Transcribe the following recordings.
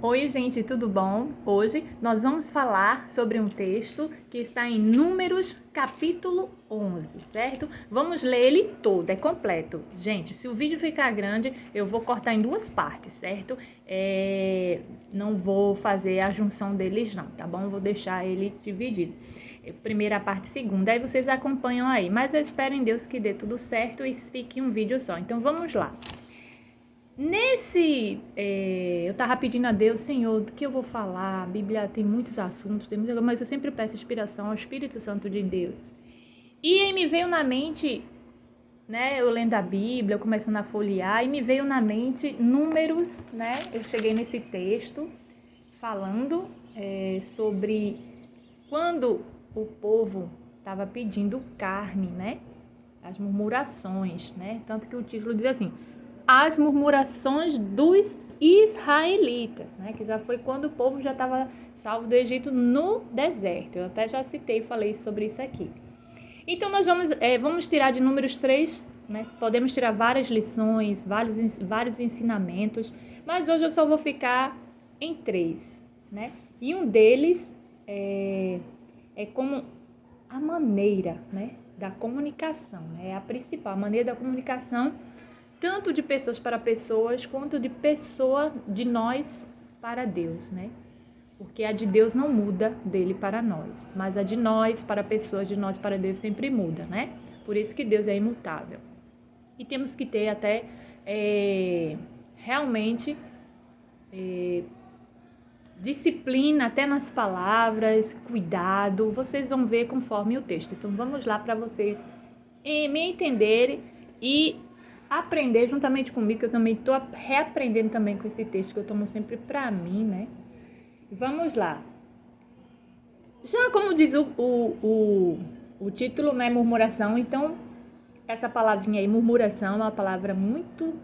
Oi, gente, tudo bom? Hoje nós vamos falar sobre um texto que está em Números, capítulo 11, certo? Vamos ler ele todo, é completo. Gente, se o vídeo ficar grande, eu vou cortar em duas partes, certo? Não vou fazer a junção deles não, tá bom? Vou deixar ele dividido. Primeira parte, segunda, aí vocês acompanham aí. Mas eu espero em Deus que dê tudo certo e fique um vídeo só. Então vamos lá. Eu tava pedindo a Deus, Senhor, do que eu vou falar? A Bíblia tem muitos assuntos, mas eu sempre peço inspiração ao Espírito Santo de Deus. E aí me veio na mente, né, eu lendo a Bíblia, eu começando a folhear, e me veio na mente Números, né? Eu cheguei nesse texto falando sobre quando o povo estava pedindo carne, né? As murmurações, né? Tanto que o título diz assim: as murmurações dos israelitas, né? Que já foi quando o povo já estava salvo do Egito no deserto. Eu até já citei e falei sobre isso aqui. Então nós vamos tirar de Números 3, né? Podemos tirar várias lições, vários ensinamentos, mas hoje eu só vou ficar em 3, né? E um deles é como a maneira, né, da comunicação, né? É a principal, a maneira da comunicação, tanto de pessoas para pessoas, quanto de nós para Deus, né? Porque a de Deus não muda dele para nós, mas a de nós para pessoas, de nós para Deus sempre muda, né? Por isso que Deus é imutável. E temos que ter até realmente disciplina até nas palavras, cuidado, vocês vão ver conforme o texto. Então vamos lá para vocês me entenderem e aprender juntamente comigo, que eu também estou reaprendendo também com esse texto que eu tomo sempre para mim, né? Vamos lá. Já como diz o título, né, murmuração, então essa palavrinha aí, murmuração, é uma palavra muito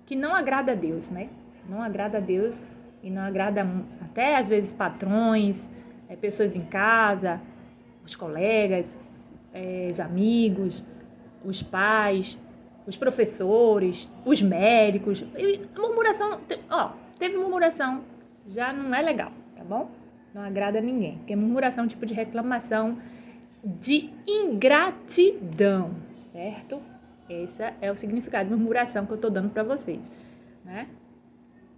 que não agrada a Deus, né? Não agrada a Deus e não agrada até às vezes patrões, pessoas em casa, os colegas, os amigos, os pais, os professores, os médicos. E murmuração, teve murmuração, já não é legal, tá bom? Não agrada a ninguém, porque murmuração é um tipo de reclamação de ingratidão, certo? Esse é o significado de murmuração que eu tô dando para vocês, né?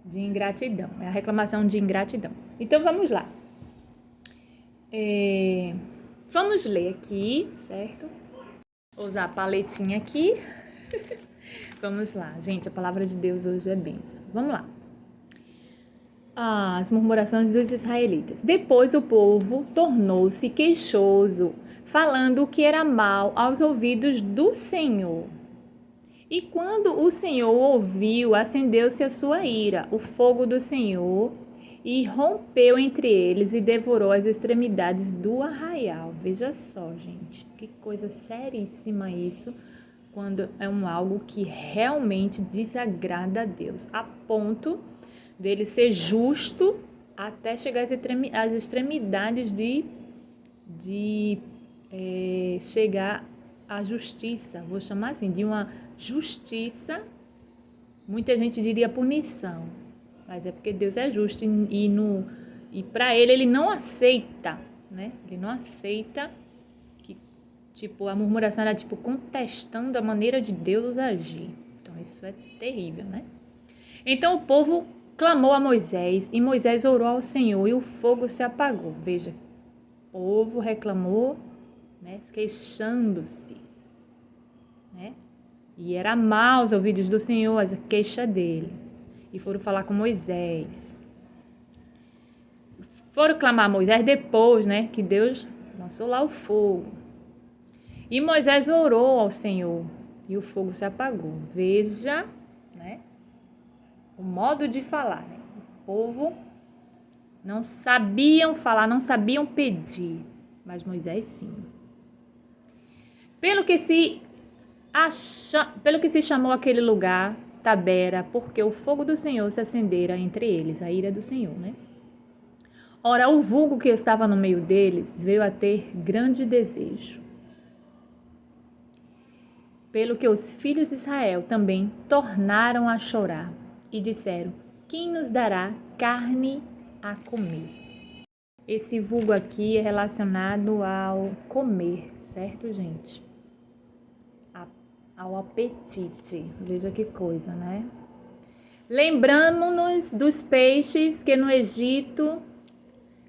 De ingratidão, é a reclamação de ingratidão. Então vamos lá. Vamos ler aqui, certo? Vou usar a paletinha aqui. Vamos lá, gente, a palavra de Deus hoje é bênção. Vamos lá. As murmurações dos israelitas. Depois o povo tornou-se queixoso, falando o que era mal aos ouvidos do Senhor. E quando o Senhor ouviu, acendeu-se a sua ira, o fogo do Senhor, e rompeu entre eles e devorou as extremidades do arraial. Veja só, gente, que coisa seríssima isso, quando é algo que realmente desagrada a Deus, a ponto dele ser justo até chegar às extremidades de chegar à justiça, vou chamar assim, de uma justiça, muita gente diria punição, mas é porque Deus é justo e para ele não aceita, né? Ele não aceita que, tipo, a murmuração era tipo contestando a maneira de Deus agir. Então isso é terrível, né? Então o povo clamou a Moisés e Moisés orou ao Senhor e o fogo se apagou. Veja, o povo reclamou, né, queixando-se, né? E era mal aos ouvidos do Senhor a queixa dele. E foram falar com Moisés. Foram clamar a Moisés depois, né, que Deus lançou lá o fogo. E Moisés orou ao Senhor e o fogo se apagou. Veja, né, o modo de falar, né? O povo não sabiam falar, não sabiam pedir, mas Moisés sim. Pelo que se chamou aquele lugar Tabera, porque o fogo do Senhor se acendera entre eles, a ira do Senhor, né? Ora, o vulgo que estava no meio deles veio a ter grande desejo. Pelo que os filhos de Israel também tornaram a chorar e disseram: quem nos dará carne a comer? Esse vulgo aqui é relacionado ao comer, certo, gente? Ao apetite. Veja que coisa, né? Lembramos-nos dos peixes que no Egito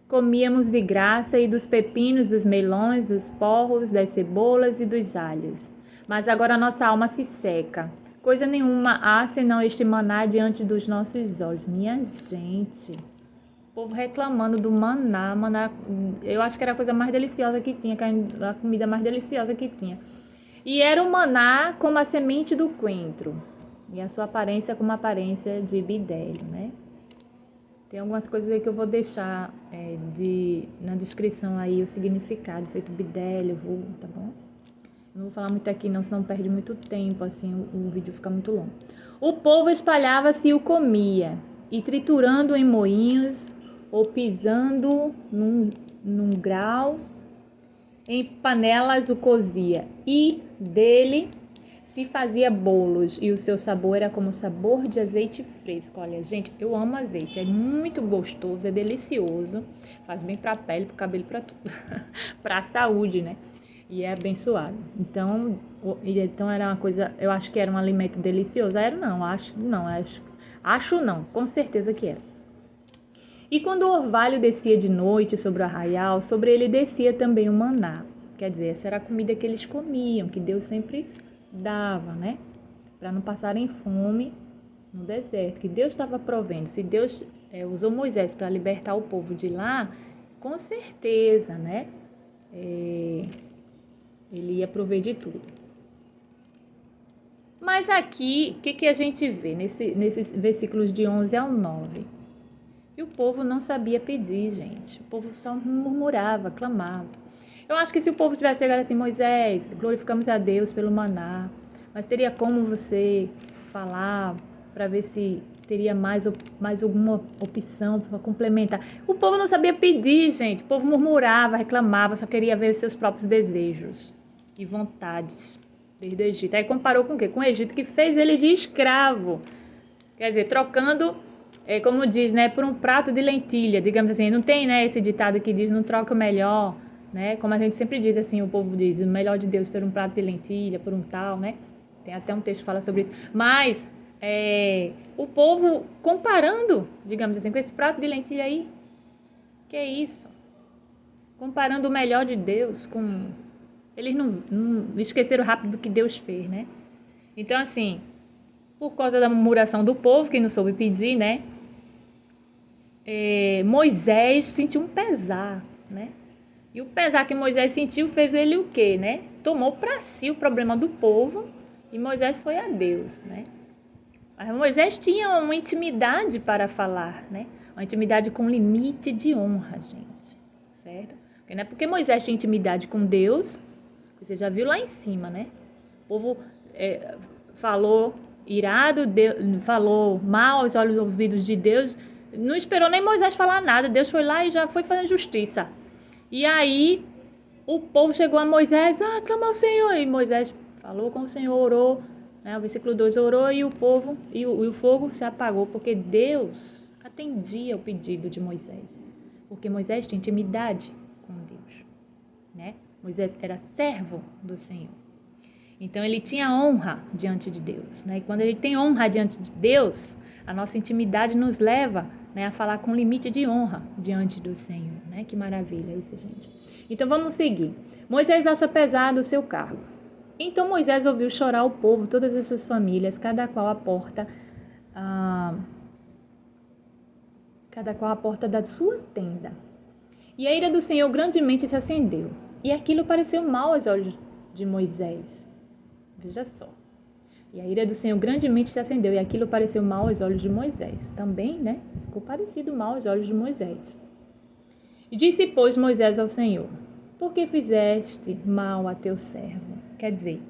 comíamos de graça e dos pepinos, dos melões, dos porros, das cebolas e dos alhos. Mas agora nossa alma se seca. Coisa nenhuma há senão este maná diante dos nossos olhos. Minha gente, o povo reclamando do maná. Maná, eu acho que era a coisa mais deliciosa que tinha, a comida mais deliciosa que tinha. E era um maná como a semente do coentro. E a sua aparência como a aparência de bidélio, né? Tem algumas coisas aí que eu vou deixar na descrição aí o significado, feito bidélio, vulgo, tá bom? Não vou falar muito aqui não, senão perde muito tempo, assim o vídeo fica muito longo. O povo espalhava-se e o comia, e triturando em moinhos, ou pisando num grau, em panelas o cozia, e dele se fazia bolos, e o seu sabor era como o sabor de azeite fresco. Olha, gente, eu amo azeite, é muito gostoso, é delicioso, faz bem para a pele, para o cabelo, para tudo, para a saúde, né? E é abençoado. Então era uma coisa, eu acho que era um alimento delicioso. Era não, acho não, com certeza que era. E quando o orvalho descia de noite sobre o arraial, sobre ele descia também o maná. Quer dizer, essa era a comida que eles comiam, que Deus sempre dava, né? Para não passarem fome no deserto, que Deus estava provendo. Se Deus usou Moisés para libertar o povo de lá, com certeza, né? Ele ia prover de tudo. Mas aqui, o que a gente vê nesses versículos de 11 ao 9? E o povo não sabia pedir, gente. O povo só murmurava, clamava. Eu acho que se o povo tivesse chegado assim, Moisés, glorificamos a Deus pelo maná, mas teria como você falar para ver se teria mais alguma opção para complementar. O povo não sabia pedir, gente. O povo murmurava, reclamava, só queria ver os seus próprios desejos e vontades desde o Egito. Aí comparou com o quê? Com o Egito, que fez ele de escravo. Quer dizer, trocando, como diz, né, por um prato de lentilha, digamos assim. Não tem, né, esse ditado que diz, não troca o melhor, né? Como a gente sempre diz, assim, o povo diz, o melhor de Deus por um prato de lentilha, por um tal, né? Tem até um texto que fala sobre isso. Mas o povo comparando, digamos assim, com esse prato de lentilha aí, que é isso? Comparando o melhor de Deus com... Eles não esqueceram rápido do que Deus fez, né? Então, assim, por causa da murmuração do povo, que não soube pedir, né? Moisés sentiu um pesar, né? E o pesar que Moisés sentiu fez ele o quê, né? Tomou para si o problema do povo e Moisés foi a Deus, né? Mas Moisés tinha uma intimidade para falar, né? Uma intimidade com limite de honra, gente, certo? Porque não é porque Moisés tinha intimidade com Deus, você já viu lá em cima, né? O povo falou irado, falou mal aos olhos e ouvidos de Deus, não esperou nem Moisés falar nada, Deus foi lá e já foi fazendo justiça. E aí o povo chegou a Moisés, clama ao Senhor, e Moisés falou com o Senhor, orou, né? O versículo 2 orou e o povo, e o fogo se apagou, porque Deus atendia o pedido de Moisés, porque Moisés tinha intimidade com Deus, né? Moisés era servo do Senhor. Então, ele tinha honra diante de Deus, né? E quando ele tem honra diante de Deus, a nossa intimidade nos leva, né, a falar com limite de honra diante do Senhor, né? Que maravilha isso, gente. Então, vamos seguir. Moisés acha pesado o seu cargo. Então, Moisés ouviu chorar o povo, todas as suas famílias, cada qual à porta da sua tenda. E a ira do Senhor grandemente se acendeu. E aquilo pareceu mal aos olhos de Moisés. Veja só. E a ira do Senhor grandemente se acendeu. E aquilo pareceu mal aos olhos de Moisés. Também, né? Ficou parecido mal aos olhos de Moisés. E disse, pois, Moisés ao Senhor: por que fizeste mal a teu servo? Quer dizer,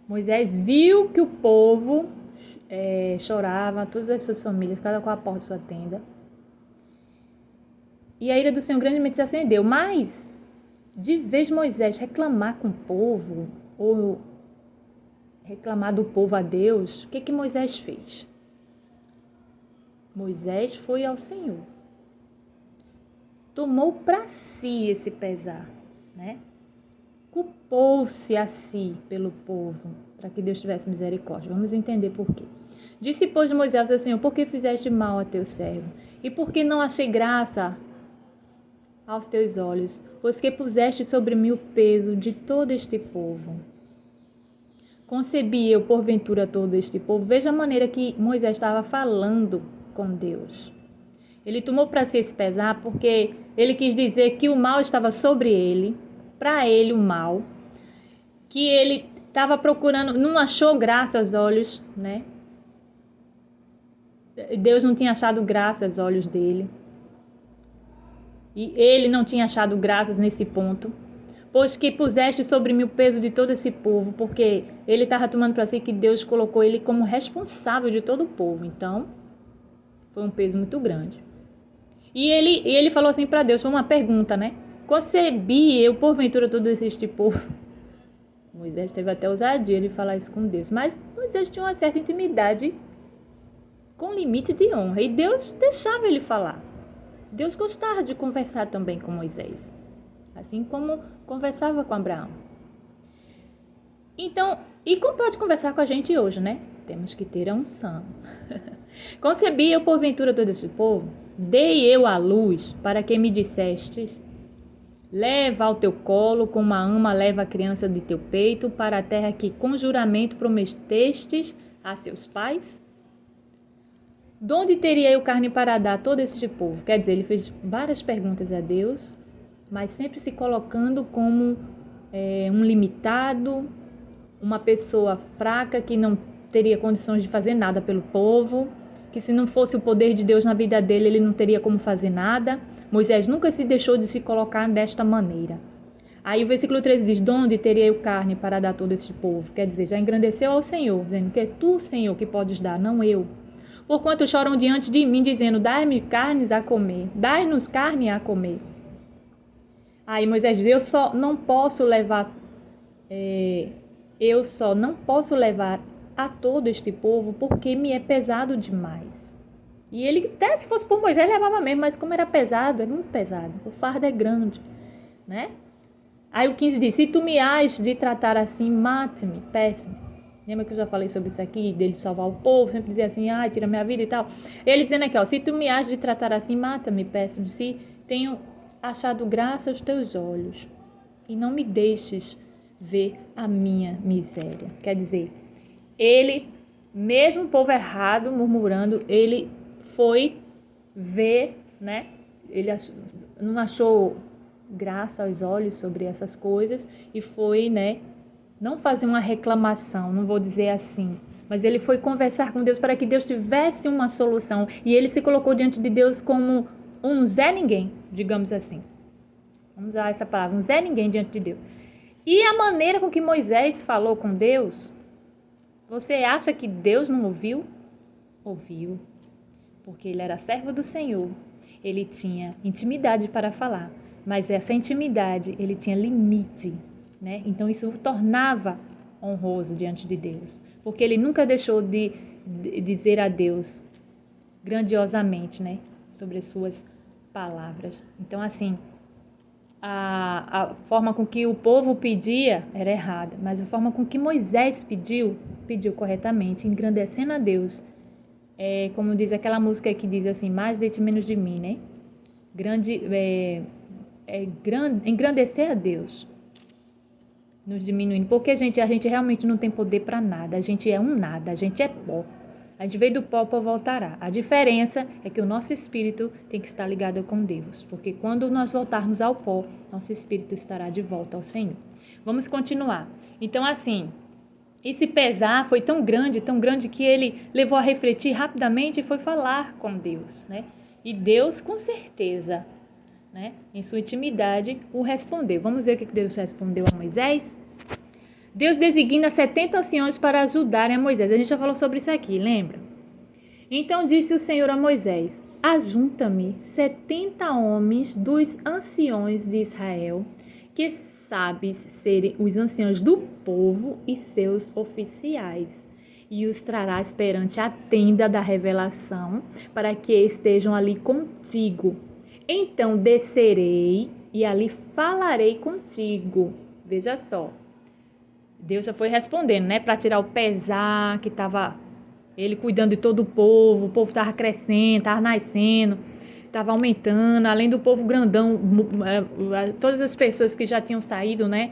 Moisés viu que o povo chorava, todas as suas famílias, cada qual a porta de sua tenda. E a ira do Senhor grandemente se acendeu. Mas, de vez Moisés reclamar com o povo, ou reclamar do povo a Deus, o que Moisés fez? Moisés foi ao Senhor. Tomou para si esse pesar, né? Culpou-se a si pelo povo, para que Deus tivesse misericórdia. Vamos entender por quê. Disse, pois, Moisés ao Senhor, por que fizeste mal a teu servo? E por que não achei graça aos teus olhos? Pois que puseste sobre mim o peso de todo este povo. Concebi eu, porventura, todo este povo? Veja a maneira que Moisés estava falando com Deus. Ele tomou para si esse pesar porque ele quis dizer que o mal estava sobre ele, para ele o mal, que ele estava procurando, não achou graça aos olhos, né? Deus não tinha achado graça aos olhos dele. E ele não tinha achado graças nesse ponto. Pois que puseste sobre mim o peso de todo esse povo, porque ele estava tomando para si que Deus colocou ele como responsável de todo o povo. Então, foi um peso muito grande. E ele falou assim para Deus, foi uma pergunta, né? Concebi eu, porventura, todo este povo? Moisés teve até ousadia de falar isso com Deus. Mas Moisés tinha uma certa intimidade com limite de honra. E Deus deixava ele falar. Deus gostava de conversar também com Moisés. Assim como conversava com Abraão. Então, e como pode conversar com a gente hoje, né? Temos que ter a unção. Concebi eu, porventura, todo este povo? Dei eu à luz para que me disseste, leva ao teu colo, como a ama leva a criança de teu peito, para a terra que com juramento prometestes a seus pais? De onde teria eu carne para dar a todo este povo? Quer dizer, ele fez várias perguntas a Deus, mas sempre se colocando como um limitado, uma pessoa fraca que não teria condições de fazer nada pelo povo, que se não fosse o poder de Deus na vida dele, ele não teria como fazer nada. Moisés nunca se deixou de se colocar desta maneira. Aí o versículo 13 diz, de onde teria eu carne para dar a todo este povo? Quer dizer, já engrandeceu ao Senhor, dizendo que é tu, Senhor, que podes dar, não eu. Porquanto choram diante de mim, dizendo, dai-me carnes a comer, dai-nos carne a comer. Aí Moisés diz, eu só não posso levar a todo este povo porque me é pesado demais. E ele, até se fosse por Moisés, levava mesmo, mas como era pesado, é muito pesado, o fardo é grande, né? Aí o 15 diz, se tu me has de tratar assim, mate-me, péssimo. Lembra que eu já falei sobre isso aqui, dele salvar o povo, sempre dizia assim, ai, tira minha vida e tal. Ele dizendo aqui, ó, se tu me has de tratar assim, mata-me, péssimo, se tenho achado graça aos teus olhos e não me deixes ver a minha miséria. Quer dizer, ele, mesmo o povo errado, murmurando, ele foi ver, né? Ele não achou graça aos olhos sobre essas coisas e foi, né? Não fazer uma reclamação, não vou dizer assim, mas ele foi conversar com Deus para que Deus tivesse uma solução. E ele se colocou diante de Deus como um Zé Ninguém, digamos assim. Vamos usar essa palavra, um Zé Ninguém diante de Deus. E a maneira com que Moisés falou com Deus, você acha que Deus não ouviu? Ouviu, porque ele era servo do Senhor. Ele tinha intimidade para falar, mas essa intimidade, ele tinha limite. Né? Então isso o tornava honroso diante de Deus, porque ele nunca deixou de dizer a Deus grandiosamente, né? Sobre as suas palavras. Então assim, a forma com que o povo pedia era errada, mas a forma com que Moisés pediu corretamente, engrandecendo a Deus. Como diz aquela música que diz assim, mais de ti, menos de mim, né? Engrandecer a Deus. Nos diminuindo, porque a gente realmente não tem poder para nada, a gente é um nada, a gente é pó, a gente veio do pó voltará. A diferença é que o nosso espírito tem que estar ligado com Deus, porque quando nós voltarmos ao pó, nosso espírito estará de volta ao Senhor. Vamos continuar. Então assim, esse pesar foi tão grande que ele levou a refletir rapidamente e foi falar com Deus, né? E Deus com certeza, né, em sua intimidade, o respondeu. Vamos ver o que Deus respondeu a Moisés? Deus designa 70 anciãos para ajudarem a Moisés. A gente já falou sobre isso aqui, lembra? Então disse o Senhor a Moisés, ajunta-me 70 homens dos anciões de Israel, que sabes serem os anciãos do povo e seus oficiais. e os trarás perante a tenda da revelação, para que estejam ali contigo. Então descerei e ali falarei contigo. Veja só, Deus já foi respondendo, né? Para tirar o pesar que estava ele cuidando de todo o povo estava crescendo, estava nascendo, estava aumentando, além do povo grandão, todas as pessoas que já tinham saído, né?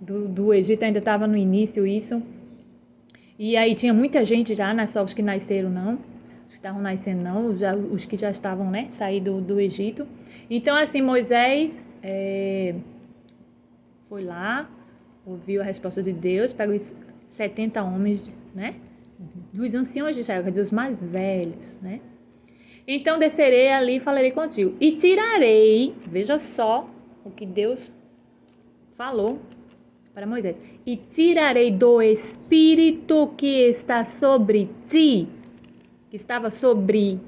Do Egito, ainda estava no início isso. E aí tinha muita gente já, não é só os que nasceram não, os que estavam nascendo não, os que já estavam, né, saído do Egito. Então assim, Moisés foi lá, ouviu a resposta de Deus, pegou os 70 homens, né, dos anciões de Israel, quer dizer, os mais velhos, né. Então descerei ali e falarei contigo, e tirarei, veja só o que Deus falou para Moisés, e tirarei do Espírito que está sobre ti, que estava sobre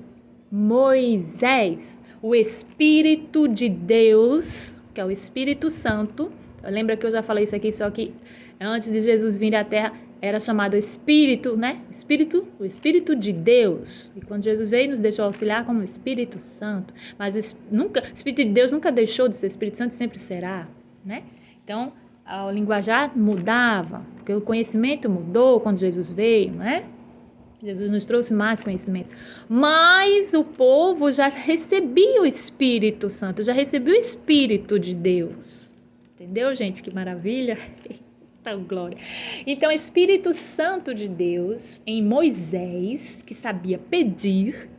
Moisés, o Espírito de Deus, que é o Espírito Santo. Lembra que eu já falei isso aqui, só que antes de Jesus vir à Terra, era chamado Espírito, né? O Espírito de Deus. E quando Jesus veio, nos deixou auxiliar como Espírito Santo. Mas o Espírito de Deus nunca deixou de ser Espírito Santo, sempre será, né? Então, o linguajar mudava, porque o conhecimento mudou quando Jesus veio, né? Jesus nos trouxe mais conhecimento. Mas o povo já recebia o Espírito Santo, já recebia o Espírito de Deus. Entendeu, gente? Que maravilha! Eita glória! Então, o Espírito Santo de Deus em Moisés, que sabia pedir,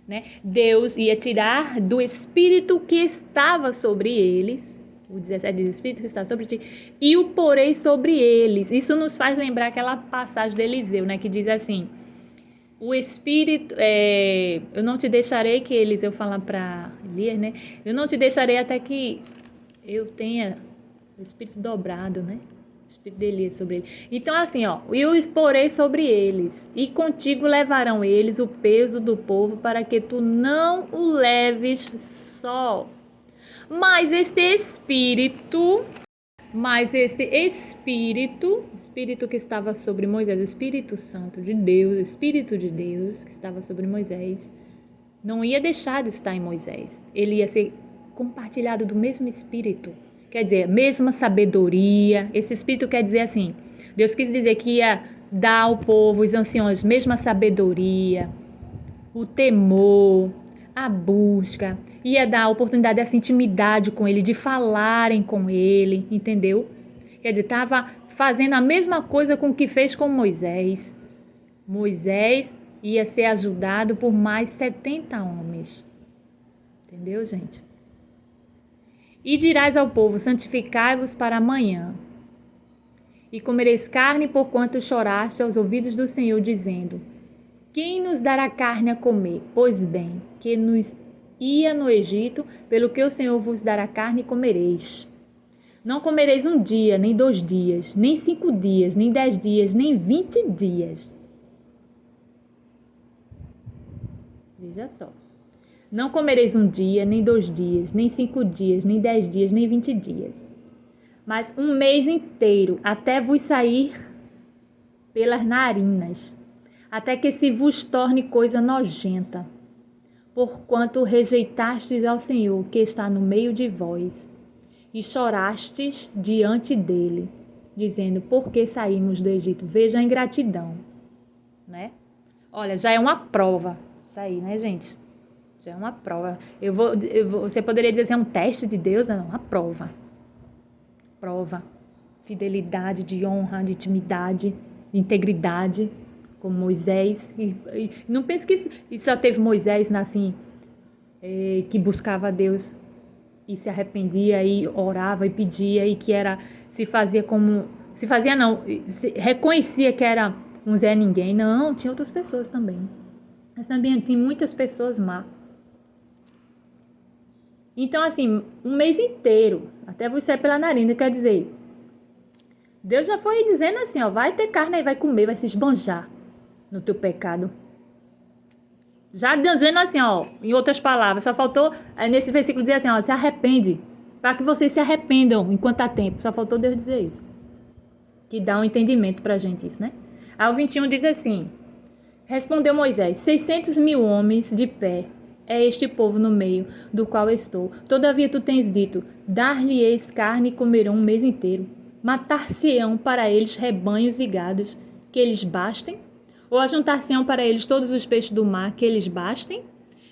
né? Deus ia tirar do Espírito que estava sobre eles. O 17 diz, o Espírito que está sobre ti, e o porei sobre eles. Isso nos faz lembrar aquela passagem de Eliseu, né? Que diz assim, o Espírito, eu não te deixarei, que Eliseu fala para Elias, né? Eu não te deixarei até que eu tenha o Espírito dobrado, né? O Espírito de Elias sobre ele. Então assim, ó, eu os porei sobre eles, e contigo levarão eles o peso do povo, para que tu não o leves só. Mas esse Espírito que estava sobre Moisés, o Espírito Santo de Deus, o Espírito de Deus que estava sobre Moisés, não ia deixar de estar em Moisés. Ele ia ser compartilhado do mesmo Espírito. Quer dizer, mesma sabedoria. Esse Espírito quer dizer assim, Deus quis dizer que ia dar ao povo, os anciões, mesma sabedoria, o temor, a busca, ia dar a oportunidade dessa intimidade com ele, de falarem com ele, entendeu? Quer dizer, estava fazendo a mesma coisa com o que fez com Moisés. Moisés ia ser ajudado por mais 70 homens. Entendeu, gente? E dirás ao povo, santificai-vos para amanhã, e comereis carne, porquanto choraste aos ouvidos do Senhor, dizendo, quem nos dará carne a comer? Pois bem, que nos ia no Egito, pelo que o Senhor vos dará carne, comereis. Não comereis 1 dia, nem 2 dias, nem 5 dias, nem 10 dias, nem 20 dias. Veja só. Não comereis 1 dia, nem 2 dias, nem 5 dias, nem 10 dias, nem 20 dias. Mas 1 mês inteiro, até vos sair pelas narinas, até que se vos torne coisa nojenta, porquanto rejeitastes ao Senhor, que está no meio de vós, e chorastes diante dele, dizendo, por que saímos do Egito? Veja a ingratidão, né? Olha, já é uma prova isso aí, né, gente? Já é uma prova. Você poderia dizer assim, é um teste de Deus? Não, uma prova. Prova. Fidelidade, de honra, de intimidade, de integridade, como Moisés. E não pense que só teve Moisés, assim, que buscava a Deus e se arrependia e orava e pedia e que era, reconhecia que era um Zé Ninguém. Não, tinha outras pessoas também. Mas também tinha muitas pessoas má. Então, assim, 1 mês inteiro, até vos sair pela narina, quer dizer, Deus já foi dizendo assim, ó, vai ter carne aí, vai comer, vai se esbanjar no teu pecado. Já dizendo assim, ó, em outras palavras, só faltou, nesse versículo dizer assim, ó, se arrepende, para que vocês se arrependam enquanto há tempo. Só faltou Deus dizer isso. Que dá um entendimento pra gente isso, né? Aí o 21 diz assim: respondeu Moisés: 600.000 homens de pé é este povo no meio do qual estou. Todavia tu tens dito: dar-lhe-eis carne e comerão um mês inteiro. Matar-se-ão para eles rebanhos e gados, que eles bastem? Ou ajuntar-se-ão para eles todos os peixes do mar, que eles bastem?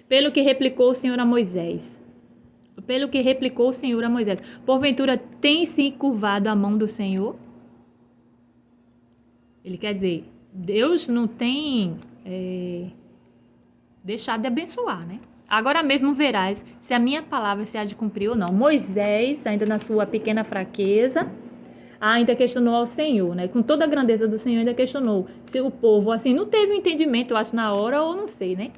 Pelo que replicou o Senhor a Moisés. Porventura tem-se curvado a mão do Senhor? Ele quer dizer, Deus não tem deixado de abençoar, né? Agora mesmo verás se a minha palavra se há de cumprir ou não. Moisés, ainda na sua pequena fraqueza, ainda questionou ao Senhor, né? Com toda a grandeza do Senhor, ainda questionou se o povo, assim, não teve um entendimento, eu acho, na hora, ou não sei, né?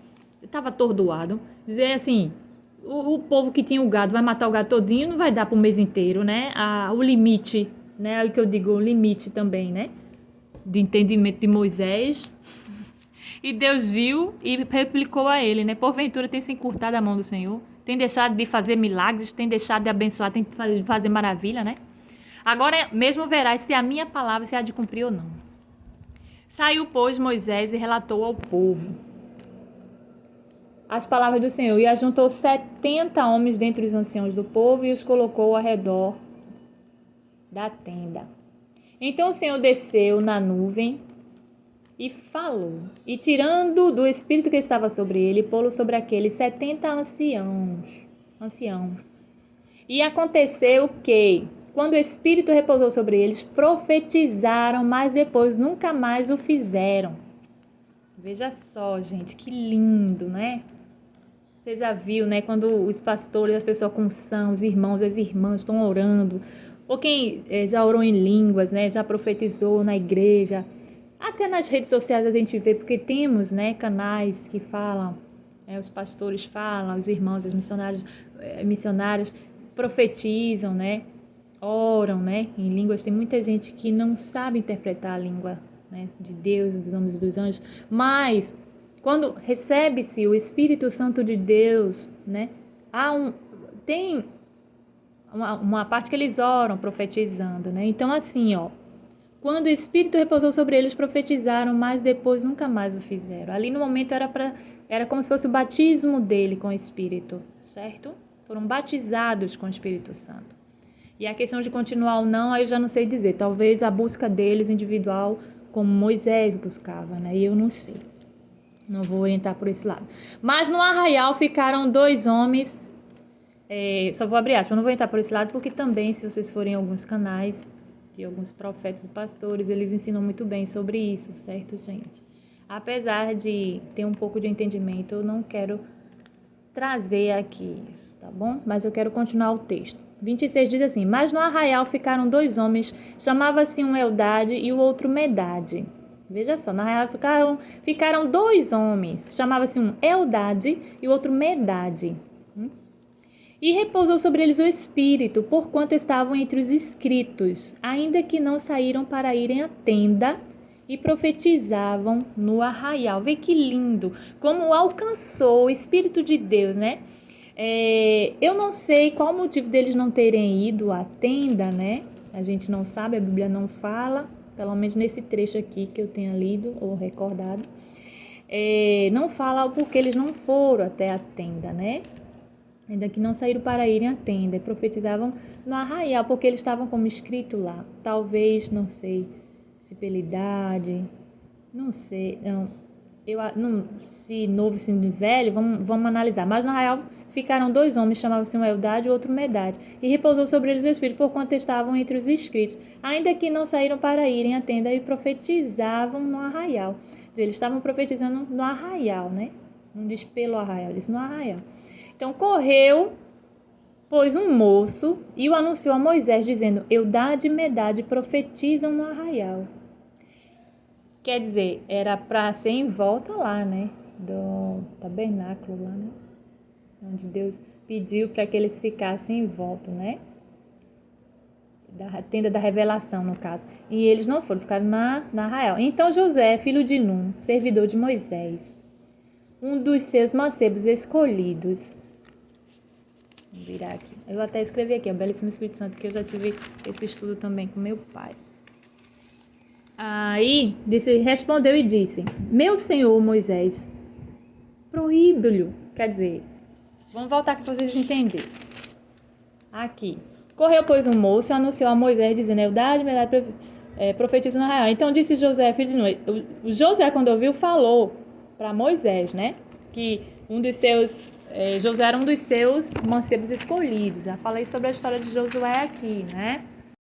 Estava atordoado. Dizer assim, o povo que tinha o gado vai matar o gado todinho, não vai dar para o mês inteiro, né? O limite, né? É o que eu digo, o limite também, né? De entendimento de Moisés. E Deus viu e replicou a ele, né? Porventura tem se encurtado a mão do Senhor, tem deixado de fazer milagres, tem deixado de abençoar, tem de fazer maravilha, né? Agora mesmo verás se a minha palavra se há de cumprir ou não. Saiu, pois, Moisés e relatou ao povo as palavras do Senhor, e ajuntou 70 homens dentre os anciãos do povo e os colocou ao redor da tenda. Então o Senhor desceu na nuvem e falou, e tirando do espírito que estava sobre ele, pô-lo sobre aqueles 70 anciãos. E aconteceu que, quando o espírito repousou sobre eles, profetizaram, mas depois nunca mais o fizeram. Veja só, gente, que lindo, né? Você já viu, né, quando os pastores, as pessoas com unção, os irmãos, as irmãs estão orando, ou quem já orou em línguas, né, já profetizou na igreja, até nas redes sociais a gente vê, porque temos, né, canais que falam, os pastores falam, os irmãos, os missionários profetizam, né, oram, né, em línguas. Tem muita gente que não sabe interpretar a língua, né, de Deus, dos homens e dos anjos, mas quando recebe-se o Espírito Santo de Deus, né, tem uma parte que eles oram profetizando, né? Então assim, quando o Espírito repousou sobre eles, profetizaram, mas depois nunca mais o fizeram. Ali no momento era como se fosse o batismo dele com o Espírito, certo? Foram batizados com o Espírito Santo. E a questão de continuar ou não, aí eu já não sei dizer. Talvez a busca deles individual, como Moisés buscava, né? E eu não sei. Não vou orientar por esse lado. Mas no arraial ficaram 2 homens. Só vou abrir aspas, não vou entrar por esse lado, porque também, se vocês forem em alguns canais, de alguns profetas e pastores, eles ensinam muito bem sobre isso, certo, gente? Apesar de ter um pouco de entendimento, eu não quero trazer aqui isso, tá bom? Mas eu quero continuar o texto. 26 diz assim: mas no arraial ficaram 2 homens, chamava-se um Eldade e o outro Medade. Veja só, no arraial ficaram 2 homens, chamava-se um Eldade e o outro Medade. E repousou sobre eles o Espírito, porquanto estavam entre os inscritos, ainda que não saíram para irem à tenda, e profetizavam no arraial. Vê que lindo, como alcançou o Espírito de Deus, né? Eu não sei qual o motivo deles não terem ido à tenda, né? A gente não sabe, a Bíblia não fala, pelo menos nesse trecho aqui que eu tenha lido ou recordado. Não fala o porquê eles não foram até a tenda, né? Ainda que não saíram para irem à tenda, e profetizavam no arraial, porque eles estavam como escrito lá. Talvez, não sei, se pela idade, não sei, se novo, se velho, vamos analisar. Mas no arraial ficaram 2 homens, chamavam-se um Eldade e outro Medade, e repousou sobre eles o Espírito, porquanto estavam entre os inscritos, ainda que não saíram para irem à tenda, e profetizavam no arraial. Eles estavam profetizando no arraial, né? Não diz pelo arraial, diz no arraial. Então correu, pois, um moço e o anunciou a Moisés, dizendo: Eldade e Medade profetizam no arraial. Quer dizer, era para ser em volta lá, né? Do tabernáculo lá, né? Onde Deus pediu para que eles ficassem em volta, né? Da tenda da revelação, no caso. E eles não foram, ficaram na arraial. Então José, filho de Num, servidor de Moisés, um dos seus mancebos escolhidos. Vou virar aqui. Eu até escrevi aqui, o Belíssimo Espírito Santo, que eu já tive esse estudo também com meu pai. Aí respondeu e disse: Meu senhor Moisés, proíbe-lhe. Quer dizer, vamos voltar aqui para vocês entenderem. Aqui. Correu, pois, um moço e anunciou a Moisés, dizendo: Eudade, profetiza no arraial. Então disse José, filho de Nun. O José, quando ouviu, falou para Moisés, né? Que José era um dos seus mancebos escolhidos. Já falei sobre a história de Josué aqui, né?